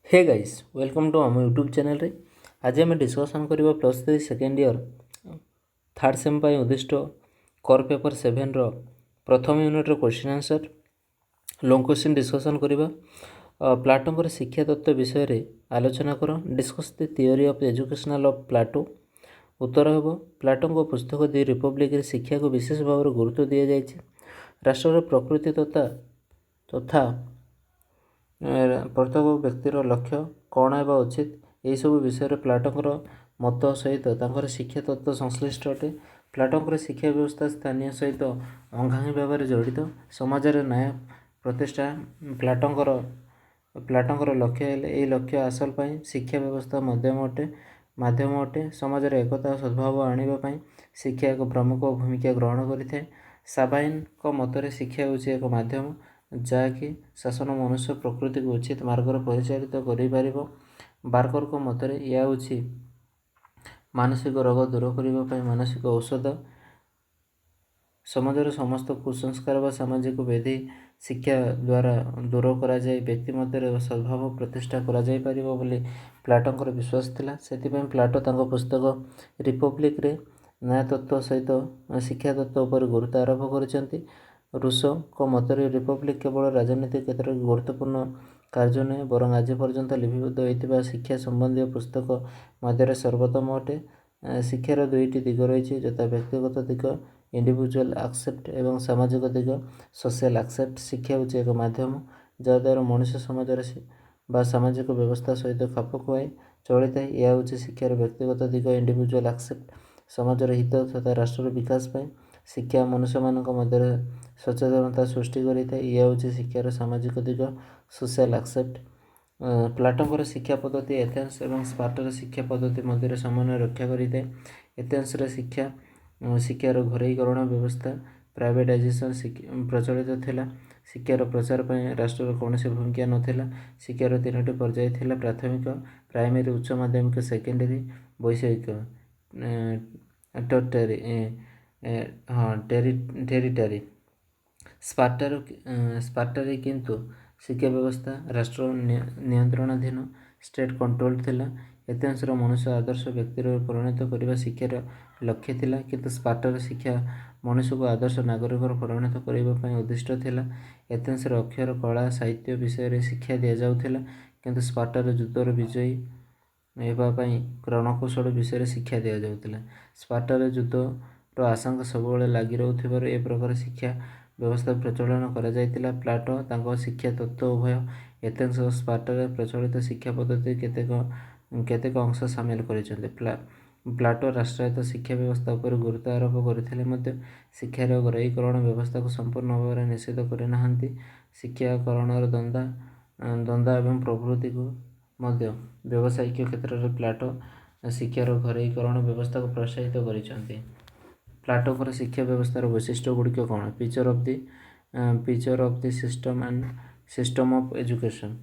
Hey guys welcome to आम YouTube channel रे। आज आम डिस्कसन करवा +3 सेकेंड ईयर थर्ड सेम उद्दिष्ट कोर पेपर 7 रो प्रथम यूनिट रो question answer long question discussion करवा। प्लाटोंकर शिक्षा तत्व विषय रे आलोचना कर। Discuss the theory of educational of Plato. उत्तर हेब प्लाटों पुस्तक दि रिपब्लिक रे शिक्षा को विशेष भाव में गुरुत्व दि जाइए। राष्ट्र प्रकृति तथा प्रत्येक व्यक्तिर लक्ष्य कौन होगा उचित यही सब विषय प्लाटोंकर मत सहित शिक्षा तत्व संश्लिष्ट अटे। प्लाटोंकर शिक्षा व्यवस्था स्थानीय सहित अंगांगी भाव में जड़ित। समाज रे न्याय प्रतिष्ठा प्लाटोंकर लक्ष्य है। यही लक्ष्य हासिल पाई शिक्षा व्यवस्था माध्यम अटे। समाज रे एकता और सद्भाव आने शिक्षा एक प्रमुख भूमिका ग्रहण करें। साबाइन को मतरे शिक्षा होची एक माध्यम जहाँकि शासन मनुष्य प्रकृति को उचित मार्ग परिचालित कर। बार्कर को मतरे यह होची मानसिक रोग दूर करने मानसिक औषध। समाजर समस्त कुसंस्कार व सामाजिक व्याधि शिक्षा द्वारा दूर करा जाए व्यक्ति मध्य सद्भाव प्रतिष्ठा करा जाय परिबो बोली प्लाटोंकर विश्वास थिला। सेतिपय प्लाटो तांको पुस्तक रिपब्लिक रे न्याय तत्व सहित शिक्षा तत्व पर गुरुत्व आरोप करिसेंती। रूसो को मतरे रिपब्लिक केवल राजनीतिक क्षेत्र में गुरुत्वपूर्ण कार्य नुहे बरं आज पर्यंत लिपिबद्ध होता शिक्षा संबंधी पुस्तक मध्य सर्वोत्तम अटे। शिक्षार दुईटी दिग रही यथा व्यक्तिगत दिग इंडिविजुअल एक्सेप्ट एवं सामाजिक दिग सोशल एक्सेप्ट। शिक्षा हूँ एक माध्यम जहाद्वारा मनुष्य समाज बा सामाजिक व्यवस्था सहित खाप खुआई चली था। यह हूँ शिक्षार व्यक्तिगत दिग इंडिविजुअल एक्सेप्ट समाजर हित तथा राष्ट्र विकास पाई शिक्षा मनुष्य मान मध्य सचेतनता सृष्टि करें। यह हूँ शिक्षार सामाजिक दिग सोशल एक्सेप्ट। प्लाटोंकर शिक्षा पद्धति एथेन्स और स्पार्टार शिक्षा पद्धति मध्य समन्वय रक्षा करें। एथेन्स शिक्षार घरोईकरण व्यवस्था प्राइवेटाइजेशन प्रचलित थिला। शिक्षार प्रचार पर राष्ट्र कौन भूमिका नाला। शिक्षार 3टी पर्याय थिला प्राथमिक प्राइमरी उच्च माध्यमिक सेकेंडरी वैषयिक टेरिटरी। स्पार्टारे किंतु शिक्षा व्यवस्था राष्ट्र नियंत्रणाधीन स्टेट कंट्रोल थिला। एथेन्सर मनुष्य आदर्श व्यक्ति परिणत करने शिक्षार लक्ष्य थिला किंतु स्पार्टार शिक्षा मनुष्य को आदर्श नागरिक परिणत करने उद्दिष्ट थिला। एथेन्सर अक्षर कला साहित्य विषय शिक्षा दि जाउथिला किंतु स्पार्टार युद्धर विजयी होगापाई रणकौशल विषय शिक्षा दि जाउथिला। स्पार्टार युद्धर आशंका सबुबले लगी रहूथिबारु ए प्रकार शिक्षा व्यवस्था प्रचलन करा जायतिला। प्लाटो तांको शिक्षा तत्व उभय एथेन्स और स्पार्टार प्रचलित शिक्षा पद्धति केतेक अंश सामिल करिसेंते। प्लाटो राष्ट्रायत्त शिक्षा व्यवस्था पर गुरुत्व आरोप करथिले मध्य शिक्षार घरोईकरण व्यवस्था को संपूर्ण भाव में निषेध करनाहांती। शिक्षाकरणर द्वंद्व एवं प्रवृत्ति को मध्य व्यावसायिक क्षेत्र में प्लाटो शिक्षार घरोईकरण व्यवस्था को प्रोत्साहित करिसेंते। प्लाटोंकर शिक्षा व्यवस्थार वैशिष्ट्य गुड़िक कौन? Picture of the system and system of education.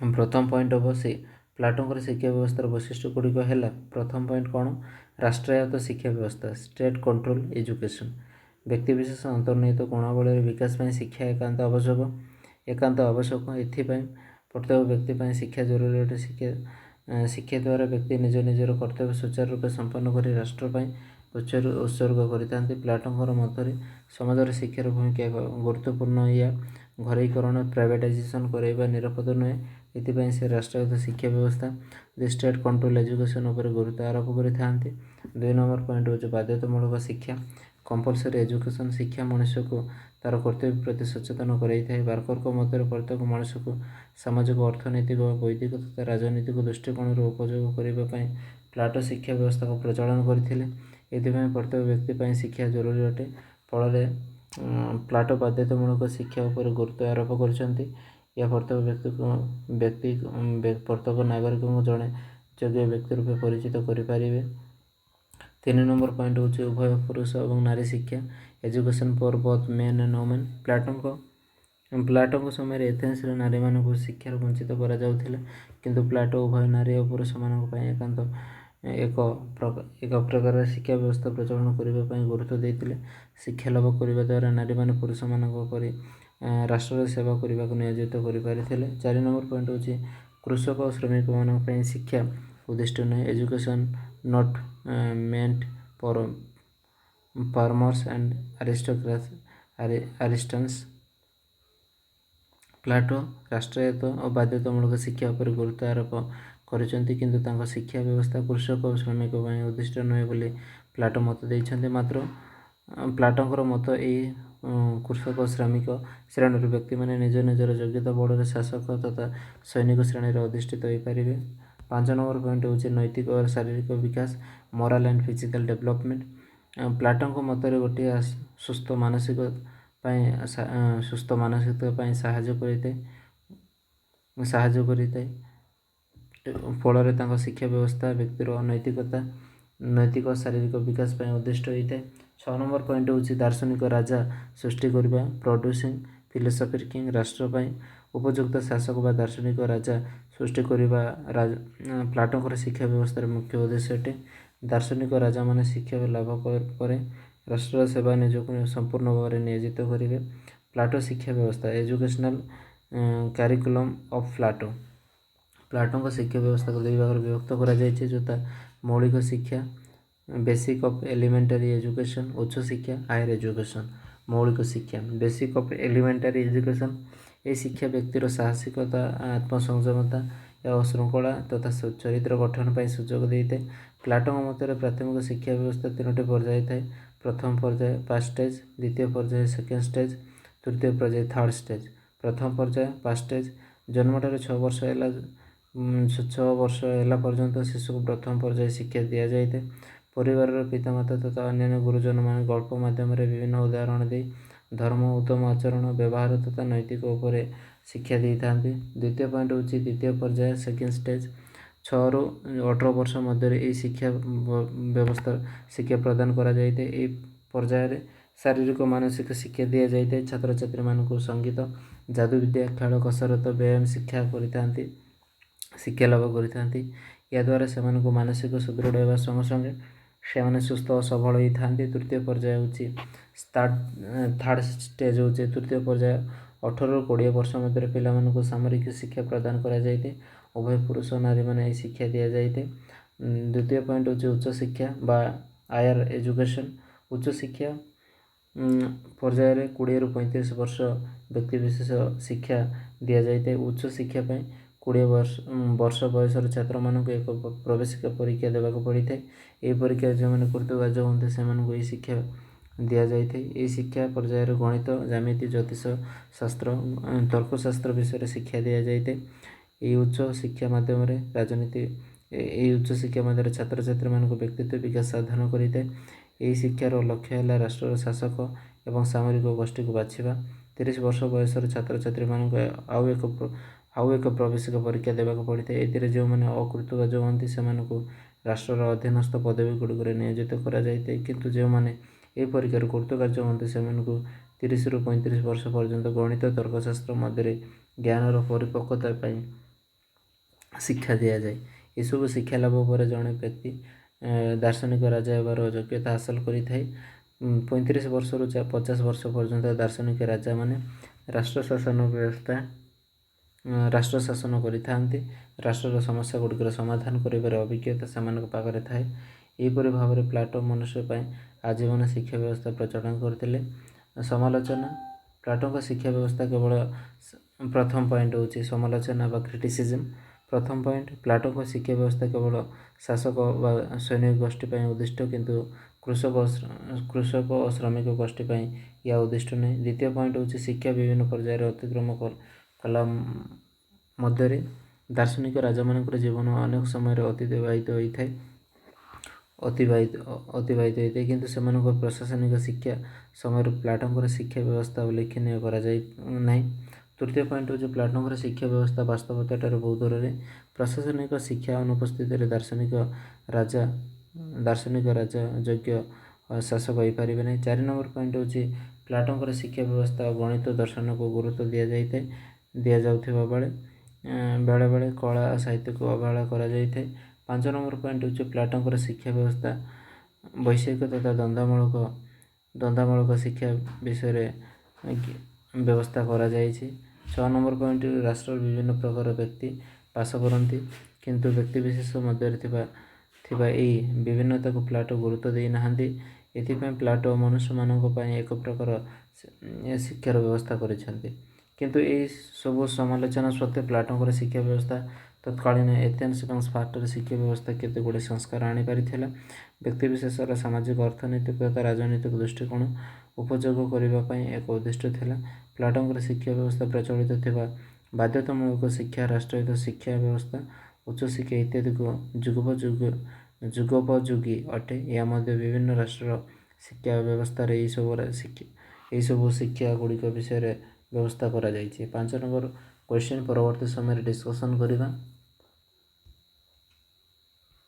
प्रथम पॉइंट हम से प्लाटोंकर शिक्षा व्यवस्थार वैशिष्ट्य गुड़िक है। प्रथम पॉइंट कौन? राष्ट्रायत्त शिक्षा व्यवस्था स्टेट कंट्रोल एजुकेशन। व्यक्तिविशेष अंतर्निहित गुणावली विकास में शिक्षा एकांत आवश्यक। एथिपाई प्रत्येक व्यक्ति शिक्षा जरूरी अटे। शिक्षा द्वारा व्यक्ति निजर कर्तव्य सुचारू रूप संपन्न कर राष्ट्र उत्सर्ग करते। प्लाटोंकर मत समाज शिक्षार भूमिका गुरुत्वपूर्ण। या घरोईकरण प्राइवेटाइजेशन कराइबा निरापद नुहे। एथिपाई से राष्ट्रगत शिक्षा व्यवस्था दि स्टेट कंट्रोल एजुकेशन उपर गुरुत्व आरोप करते। 2 नंबर पॉइंट हूँ बाध्यतामूलक शिक्षा कंपलसरी एजुकेशन। शिक्षा मनुष्य को तार कर्तव्य प्रति सचेतन कराई। बार्कर को मत प्रत्येक मनुष्य को सामाजिक अर्थनैतिक वैदिक तथा राजनीतिक दृष्टिकोण उपयोग करने प्लाटो शिक्षा व्यवस्था को प्रचलन करते। एथिपाई प्रत्येक व्यक्ति शिक्षा जरूरी अटे। फल प्लाटो बाध्यतामूलक शिक्षा उपर गुरुत्व आरोप करछंती। या प्रत्येक प्रत्येक नागरिक को जड़े योग्य व्यक्ति रूपे परिचित करें। 3 नंबर पॉइंट हूँ उभय पुरुष और नारी शिक्षा education for both men and women. प्लाटों समय एथेन्स नारी मानक शिक्षार वंचित करा जाउथिला किंतु प्लाटो उभय नारी और पुरुष मानक एकांत एक प्रकार शिक्षा व्यवस्था प्रचलन करने गुरुत्व देते। शिक्षा लाभ करने द्वारा नारी माने पुरुष मानक परि ରାଷ୍ଟ୍ରର ସେବା କରିବାକୁ ନିୟୋଜିତ କରିପାରିଥିଲେ। 4 ନମ୍ବର ପଏଣ୍ଟ ହେଉଛି କୃଷକ ଓ ଶ୍ରମିକମାନଙ୍କ ପାଇଁ ଶିକ୍ଷା ଉଦ୍ଦିଷ୍ଟ ନୁହେଁ। ଏଜୁକେସନ୍ ନଟ୍ ମେଣ୍ଟ ଫର୍ ଫାର୍ମର୍ସ ଆଣ୍ଡ ଆରିଷ୍ଟନ୍ସ। ପ୍ଲାଟୋ ରାଷ୍ଟ୍ରାୟତ୍ତ ଓ ବାଧ୍ୟତାମୂଳକ ଶିକ୍ଷା ଉପରେ ଗୁରୁତ୍ୱ ଆରୋପ କରିଛନ୍ତି, କିନ୍ତୁ ତାଙ୍କ ଶିକ୍ଷା ବ୍ୟବସ୍ଥା କୃଷକ ଓ ଶ୍ରମିକ ପାଇଁ ଉଦ୍ଦିଷ୍ଟ ନୁହେଁ ବୋଲି ପ୍ଲାଟୋ ମତ ଦେଇଛନ୍ତି। ମାତ୍ର ପ୍ଲାଟୋଙ୍କର ମତ ଏହି କୃଷକ ଓ ଶ୍ରମିକ ଶ୍ରେଣୀର ବ୍ୟକ୍ତିମାନେ ନିଜ ନିଜର ଯୋଗ୍ୟତା ବଳରେ ଶାସକ ତଥା ସୈନିକ ଶ୍ରେଣୀରେ ଅଧିଷ୍ଠିତ ହୋଇପାରିବେ। 5 ନମ୍ବର ପଏଣ୍ଟ ହେଉଛି ନୈତିକ ଓ ଶାରୀରିକ ବିକାଶ, ମୋରାଲ ଆଣ୍ଡ ଫିଜିକାଲ ଡେଭଲପମେଣ୍ଟ। ପ୍ଲାଟୋଙ୍କ ମତରେ ଗୋଟିଏ ସୁସ୍ଥ ମାନସିକତା ପାଇଁ ସାହାଯ୍ୟ କରିଥାଏ। ଫଳରେ ତାଙ୍କ ଶିକ୍ଷା ବ୍ୟବସ୍ଥା ବ୍ୟକ୍ତିର ନୈତିକ ଓ ଶାରୀରିକ ବିକାଶ ପାଇଁ ଉଦ୍ଦିଷ୍ଟ ହୋଇଥାଏ। 6 ନମ୍ବର ପଏଣ୍ଟ ହେଉଛି ଦାର୍ଶନିକ ରାଜା ସୃଷ୍ଟି କରିବା, ପ୍ରଡ୍ୟୁସିଂ ଫିଲୋସଫିର କିଙ୍ଗ। ରାଷ୍ଟ୍ର ପାଇଁ ଉପଯୁକ୍ତ ଶାସକ ବା ଦାର୍ଶନିକ ରାଜା ସୃଷ୍ଟି କରିବା ପ୍ଲାଟୋଙ୍କର ଶିକ୍ଷା ବ୍ୟବସ୍ଥାର ମୁଖ୍ୟ ଉଦ୍ଦେଶ୍ୟ ଅଟେ। ଦାର୍ଶନିକ ରାଜାମାନେ ଶିକ୍ଷା ଲାଭ ପରେ ରାଷ୍ଟ୍ରର ସେବା ନିଜକୁ ସମ୍ପୂର୍ଣ୍ଣ ଭାବରେ ନିୟୋଜିତ କରିବେ। ପ୍ଲାଟୋ ଶିକ୍ଷା ବ୍ୟବସ୍ଥା, ଏଜୁକେସନାଲ କାରିକୁଲମ ଅଫ ପ୍ଲାଟୋ। ପ୍ଲାଟୋଙ୍କ ଶିକ୍ଷା ବ୍ୟବସ୍ଥାକୁ ଦୁଇ ଭାଗରେ ବିଭକ୍ତ କରାଯାଇଛି, ଯଥା ମୌଳିକ ଶିକ୍ଷା ବେସିକ୍ ଅଫ ଏଲିମେଣ୍ଟାରୀ ଏଜୁକେସନ, ଉଚ୍ଚ ଶିକ୍ଷା ହାୟର ଏଜୁକେସନ। ମୌଳିକ ଶିକ୍ଷା ବେସିକ୍ ଅଫ ଏଲିମେଣ୍ଟାରୀ ଏଜୁକେସନ। ଏହି ଶିକ୍ଷା ବ୍ୟକ୍ତିର ସାହସିକତା, ଆତ୍ମସଂଯମତା ଓ ଶୃଙ୍ଖଳା ତଥା ଚରିତ୍ର ଗଠନ ପାଇଁ ସୁଯୋଗ ଦେଇଥାଏ। ପ୍ଲାଟୋଙ୍କ ମତରେ ପ୍ରାଥମିକ ଶିକ୍ଷା ବ୍ୟବସ୍ଥା 3ଟି ପର୍ଯ୍ୟାୟ ଥାଏ। ପ୍ରଥମ ପର୍ଯ୍ୟାୟ ଫାର୍ଷ୍ଟ ଷ୍ଟେଜ, ଦ୍ୱିତୀୟ ପର୍ଯ୍ୟାୟ ସେକେଣ୍ଡ ଷ୍ଟେଜ, ତୃତୀୟ ପର୍ଯ୍ୟାୟ ଥାର୍ଡ଼ ଷ୍ଟେଜ। ପ୍ରଥମ ପର୍ଯ୍ୟାୟ ଫାର୍ଷ୍ଟ ଷ୍ଟେଜ, ଜନ୍ମଠାରୁ 6 ବର୍ଷ ହେଲା ପର୍ଯ୍ୟନ୍ତ ଶିଶୁକୁ ପ୍ରଥମ ପର୍ଯ୍ୟାୟ ଶିକ୍ଷା ଦିଆଯାଇଥାଏ। ପରିବାରର ପିତାମାତା ତଥା ଅନ୍ୟାନ୍ୟ ଗୁରୁଜନମାନେ ଗଳ୍ପ ମାଧ୍ୟମରେ ବିଭିନ୍ନ ଉଦାହରଣ ଦେଇ ଧର୍ମ, ଉତ୍ତମ ଆଚରଣ, ବ୍ୟବହାର ତଥା ନୈତିକ ଉପରେ ଶିକ୍ଷା ଦେଇଥାନ୍ତି। ଦ୍ୱିତୀୟ ପଏଣ୍ଟ ହେଉଛି ଦ୍ୱିତୀୟ ପର୍ଯ୍ୟାୟ ସେକେଣ୍ଡ ଷ୍ଟେଜ। 6ରୁ 18 ବର୍ଷ ମଧ୍ୟରେ ଏହି ଶିକ୍ଷା ପ୍ରଦାନ କରାଯାଇଥାଏ। ଏହି ପର୍ଯ୍ୟାୟରେ ଶାରୀରିକ ମାନସିକ ଶିକ୍ଷା ଦିଆଯାଇଥାଏ। ଛାତ୍ରଛାତ୍ରୀମାନଙ୍କୁ ସଙ୍ଗୀତ, ଯାଦୁବିଦ୍ୟା, ଖେଳ, କସରତ, ବ୍ୟାୟାମ ଶିକ୍ଷା ଲାଭ କରିଥାନ୍ତି। ଏହାଦ୍ୱାରା ସେମାନଙ୍କୁ ମାନସିକ ସୁଦୃଢ଼ ହେବା ସଙ୍ଗେ ସଙ୍ଗେ ସେମାନେ ସୁସ୍ଥ ଓ ସବଳ ହୋଇଥାନ୍ତି। ତୃତୀୟ ପର୍ଯ୍ୟାୟ ହେଉଛି ଥାର୍ଡ଼ ଷ୍ଟେଜ ହେଉଛି ତୃତୀୟ ପର୍ଯ୍ୟାୟ। 18ରୁ 20 ବର୍ଷ ମଧ୍ୟରେ ପିଲାମାନଙ୍କୁ ସାମରିକ ଶିକ୍ଷା ପ୍ରଦାନ କରାଯାଇଥାଏ। ଉଭୟ ପୁରୁଷ ଓ ନାରୀମାନେ ଏହି ଶିକ୍ଷା ଦିଆଯାଇଥାଏ। ଦ୍ୱିତୀୟ ପଏଣ୍ଟ ହେଉଛି ଉଚ୍ଚ ଶିକ୍ଷା ବା ହାୟର ଏଜୁକେସନ। ଉଚ୍ଚ ଶିକ୍ଷା ପର୍ଯ୍ୟାୟରେ 20ରୁ 35 ବର୍ଷ ବ୍ୟକ୍ତିବିଶେଷ ଶିକ୍ଷା ଦିଆଯାଇଥାଏ। ଉଚ୍ଚ ଶିକ୍ଷା ପାଇଁ 20 ବର୍ଷ ବୟସର ଛାତ୍ରମାନଙ୍କୁ ଏକ ପ୍ରବେଶିକା ପରୀକ୍ଷା ଦେବାକୁ ପଡ଼ିଥାଏ। ଏହି ପରୀକ୍ଷାରେ ଯେଉଁମାନେ କୃତକାର୍ଯ୍ୟ ହୁଅନ୍ତି ସେମାନଙ୍କୁ ଏହି ଶିକ୍ଷା ଦିଆଯାଇଥାଏ। ଏହି ଶିକ୍ଷା ପର୍ଯ୍ୟାୟରେ ଗଣିତ, ଜ୍ୟାମିତି, ଜ୍ୟୋତିଷ ଶାସ୍ତ୍ର, ତର୍କଶାସ୍ତ୍ର ବିଷୟରେ ଶିକ୍ଷା ଦିଆଯାଇଥାଏ। ଏହି ଉଚ୍ଚ ଶିକ୍ଷା ମାଧ୍ୟମରେ ଛାତ୍ରଛାତ୍ରୀମାନଙ୍କୁ ବ୍ୟକ୍ତିତ୍ୱ ବିକାଶ ସାଧନ କରିଥାଏ। ଏହି ଶିକ୍ଷାର ଲକ୍ଷ୍ୟ ହେଲା ରାଷ୍ଟ୍ରର ଶାସକ ଏବଂ ସାମରିକ ଗୋଷ୍ଠୀକୁ ବାଛିବା। 30 ବର୍ଷ ବୟସର ଛାତ୍ରଛାତ୍ରୀମାନଙ୍କୁ ଆଉ ଏକ ପ୍ରବେଶିକା ପରୀକ୍ଷା ଦେବାକୁ ପଡ଼ିଥାଏ। ଏଥିରେ ଯେଉଁମାନେ ଅକୃତକାର୍ଯ୍ୟ ହୁଅନ୍ତି ସେମାନଙ୍କୁ ରାଷ୍ଟ୍ରର ଅଧୀନସ୍ଥ ପଦବୀଗୁଡ଼ିକରେ ନିୟୋଜିତ କରାଯାଇଥାଏ, କିନ୍ତୁ ଯେଉଁମାନେ ଏହି ପରୀକ୍ଷାରେ କୃତକାର୍ଯ୍ୟ ହୁଅନ୍ତି ସେମାନଙ୍କୁ 30ରୁ 35 ବର୍ଷ ପର୍ଯ୍ୟନ୍ତ ଗଣିତ, ତର୍କଶାସ୍ତ୍ର ମଧ୍ୟରେ ଜ୍ଞାନର ପରିପକ୍ୱତା ପାଇଁ ଶିକ୍ଷା ଦିଆଯାଏ। ଏସବୁ ଶିକ୍ଷା ଲାଭ ପରେ ଜଣେ ବ୍ୟକ୍ତି ଦାର୍ଶନିକ ରାଜା ହେବାର ଯୋଗ୍ୟତା ହାସଲ କରିଥାଏ। 35 ବର୍ଷରୁ 50 ବର୍ଷ ପର୍ଯ୍ୟନ୍ତ ଦାର୍ଶନିକ ରାଜାମାନେ ରାଷ୍ଟ୍ର ଶାସନ କରିଥାନ୍ତି। ରାଷ୍ଟ୍ରର ସମସ୍ୟାଗୁଡ଼ିକର ସମାଧାନ କରିବାର ଅଭିଜ୍ଞତା ସେମାନଙ୍କ ପାଖରେ ଥାଏ। ଏହିପରି ଭାବରେ ପ୍ଲାଟୋ ମନୁଷ୍ୟ ପାଇଁ ଆଜୀବନ ଶିକ୍ଷା ବ୍ୟବସ୍ଥା ପ୍ରଚଳନ କରିଥିଲେ। ସମାଲୋଚନା, ପ୍ଲାଟୋଙ୍କ ଶିକ୍ଷା ବ୍ୟବସ୍ଥା କେବଳ ପ୍ରଥମ ପଏଣ୍ଟ ହେଉଛି ସମାଲୋଚନା ବା କ୍ରିଟିସିଜମ୍। ପ୍ରଥମ ପଏଣ୍ଟ, ପ୍ଲାଟୋଙ୍କ ଶିକ୍ଷା ବ୍ୟବସ୍ଥା କେବଳ ଶାସକ ବା ସୈନିକ ଗୋଷ୍ଠୀ ପାଇଁ ଉଦ୍ଦିଷ୍ଟ, କିନ୍ତୁ କୃଷକ ଓ ଶ୍ରମିକ ଗୋଷ୍ଠୀ ପାଇଁ ଏହା ଉଦ୍ଦିଷ୍ଟ ନୁହେଁ। ଦ୍ୱିତୀୟ ପଏଣ୍ଟ ହେଉଛି ଶିକ୍ଷା ବିଭିନ୍ନ ପର୍ଯ୍ୟାୟରେ ଅତିକ୍ରମ କଲା ମଧ୍ୟରେ ଦାର୍ଶନିକ ରାଜାମାନଙ୍କର ଜୀବନ ଅନେକ ସମୟରେ ଅତିବାହିତ ହୋଇଥାଏ, କିନ୍ତୁ ସେମାନଙ୍କ ପ୍ରଶାସନିକ ଶିକ୍ଷା ସମୟରେ ପ୍ଲାଟୋଙ୍କର ଶିକ୍ଷା ବ୍ୟବସ୍ଥା ଉଲ୍ଲେଖନୀୟ କରାଯାଇ ନାହିଁ। ତୃତୀୟ ପଏଣ୍ଟ ହେଉଛି ପ୍ଲାଟୋଙ୍କର ଶିକ୍ଷା ବ୍ୟବସ୍ଥା ବାସ୍ତବତାଠାରୁ ବହୁ ଦୂରରେ। ପ୍ରଶାସନିକ ଶିକ୍ଷା ଅନୁପସ୍ଥିତିରେ ଦାର୍ଶନିକ ରାଜା ଯୋଗ୍ୟ ଶାସକ ହୋଇପାରିବେ ନାହିଁ। 4 ନମ୍ବର ପଏଣ୍ଟ ହେଉଛି ପ୍ଲାଟୋଙ୍କର ଶିକ୍ଷା ବ୍ୟବସ୍ଥା ଓ ଗଣିତ ଦର୍ଶନକୁ ଗୁରୁତ୍ୱ ଦିଆଯାଉଥିବା ବେଳେବେଳେ କଳା ସାହିତ୍ୟକୁ ଅବହେଳା କରାଯାଇଥାଏ। 5 ନମ୍ବର ପଏଣ୍ଟ ହେଉଛି ପ୍ଲାଟୋଙ୍କର ଶିକ୍ଷା ବ୍ୟବସ୍ଥା ବୈଷୟିକ ତଥା ଦ୍ୱନ୍ଦ୍ୱାତ୍ମକ ଶିକ୍ଷା ବିଷୟରେ ବ୍ୟବସ୍ଥା କରାଯାଇଛି। 6 ନମ୍ବର ପଏଣ୍ଟ, ରାଷ୍ଟ୍ରର ବିଭିନ୍ନ ପ୍ରକାର ବ୍ୟକ୍ତି ବାସ କରନ୍ତି, କିନ୍ତୁ ବ୍ୟକ୍ତିବିଶେଷ ମଧ୍ୟରେ ଥିବା ଏହି ବିଭିନ୍ନତାକୁ ପ୍ଲାଟୋ ଗୁରୁତ୍ୱ ଦେଇନାହାନ୍ତି। ଏଥିପାଇଁ ପ୍ଲାଟୋ ମନୁଷ୍ୟମାନଙ୍କ ପାଇଁ ଏକ ପ୍ରକାର ଶିକ୍ଷାର ବ୍ୟବସ୍ଥା କରିଛନ୍ତି। କିନ୍ତୁ ଏହି ସବୁ ସମାଲୋଚନା ସତ୍ତ୍ୱେ ପ୍ଲାଟୋଙ୍କର ଶିକ୍ଷା ବ୍ୟବସ୍ଥା ତତ୍କାଳୀନ ଏଥେନ୍ସ ଏବଂ ସ୍ପାର୍ଟାର ଶିକ୍ଷା ବ୍ୟବସ୍ଥା କେତେଗୁଡ଼ିଏ ସଂସ୍କାର ଆଣିପାରିଥିଲା। ବ୍ୟକ୍ତିବିଶେଷର ସାମାଜିକ, ଅର୍ଥନୈତିକ ତଥା ରାଜନୈତିକ ଦୃଷ୍ଟିକୋଣ ଉପଯୋଗ କରିବା ପାଇଁ ଏକ ଉଦ୍ଦିଷ୍ଟ ଥିଲା। ପ୍ଲାଟୋଙ୍କର ଶିକ୍ଷା ବ୍ୟବସ୍ଥା ପ୍ରଚଳିତ ଥିବା ବାଧ୍ୟତାମୂଳକ ଶିକ୍ଷା, ରାଷ୍ଟ୍ରାୟତ୍ତ ଶିକ୍ଷା ବ୍ୟବସ୍ଥା, ଉଚ୍ଚଶିକ୍ଷା ଇତ୍ୟାଦିକୁ ଯୁଗୋପଯୋଗୀ ଅଟେ। ଏହା ମଧ୍ୟ ବିଭିନ୍ନ ରାଷ୍ଟ୍ରର ଶିକ୍ଷା ବ୍ୟବସ୍ଥାରେ ଏହିସବୁ ଶିକ୍ଷା ଗୁଡ଼ିକ ବିଷୟରେ ବ୍ୟବସ୍ଥା କରାଯାଇଛି। 5 ନମ୍ବର କ୍ୱେଶ୍ଚିନ୍ ପରବର୍ତ୍ତୀ ସମୟରେ ଡିସ୍କସନ୍ କରିବା।